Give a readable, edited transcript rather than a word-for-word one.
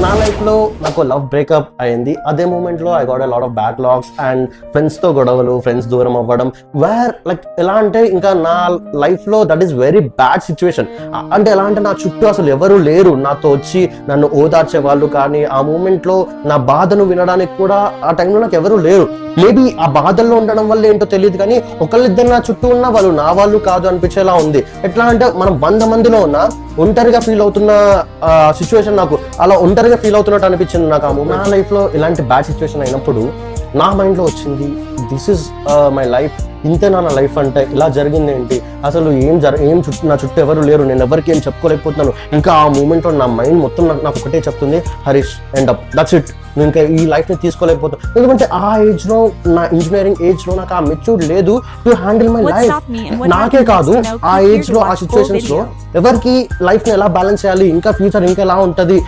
నా లైఫ్లో నాకు లవ్ బ్రేకప్ అయింది. అదే మూమెంట్లో I got a lot of backlogs and ఫ్రెండ్స్తో గొడవలు, ఫ్రెండ్స్ దూరం అవ్వడం, వేర్ లైక్ ఎలా అంటే ఇంకా నా లైఫ్లో that is very bad situation. అంటే ఎలా అంటే నా చుట్టూ అసలు ఎవరు లేరు నాతో వచ్చి నన్ను ఓదార్చే వాళ్ళు, కానీ ఆ మూమెంట్లో నా బాధను వినడానికి కూడా ఆ టైంలో నాకు ఎవరు లేరు. మేబీ ఆ బాధల్లో ఉండడం వల్ల ఏంటో తెలియదు, కానీ ఒకళ్ళిద్దరు నా చుట్టూ ఉన్న వాళ్ళు నా వాళ్ళు కాదు అనిపించేలా ఉంది. ఎట్లా అంటే మనం 100 మందిలో ఉన్న ఒంటరిగా ఫీల్ అవుతున్న సిచ్యువేషన్, నాకు అలా ఒంటరిగా ఫీల్ అవుతున్నట్టు అనిపించింది నాకు ఆ మూమెంట్. నా లైఫ్లో ఇలాంటి బ్యాడ్ సిచ్యువేషన్ అయినప్పుడు నా మైండ్లో వచ్చింది, దిస్ ఇస్ మై లైఫ్, ఇంతేనా నా లైఫ్ అంటే, ఇలా జరిగింది ఏంటి, అసలు నా చుట్టూ ఎవరు లేరు, నేను ఎవరికి ఏం చెప్పుకోలేకపోతున్నాను. ఇంకా ఆ మూమెంట్లో నా మైండ్ మొత్తం నాకు ఒకటే చెప్తుంది, Harish end up, that's it, నేను ఇంకా ఈ లైఫ్ని తీసుకోలేకపోతాను. ఎందుకంటే ఆ ఏజ్లో, నా ఇంజనీరింగ్ ఏజ్లో నాకు ఆ మెచ్యూర్ లేదు టు హ్యాండిల్ మై లైఫ్. నాకే కాదు, ఆ ఏజ్లో, ఆ సిచ్యువేషన్స్లో ఎవరికి లైఫ్ని ఎలా బ్యాలెన్స్ చేయాలి, ఇంకా ఫ్యూచర్ ఇంకా ఎలా ఉంటుంది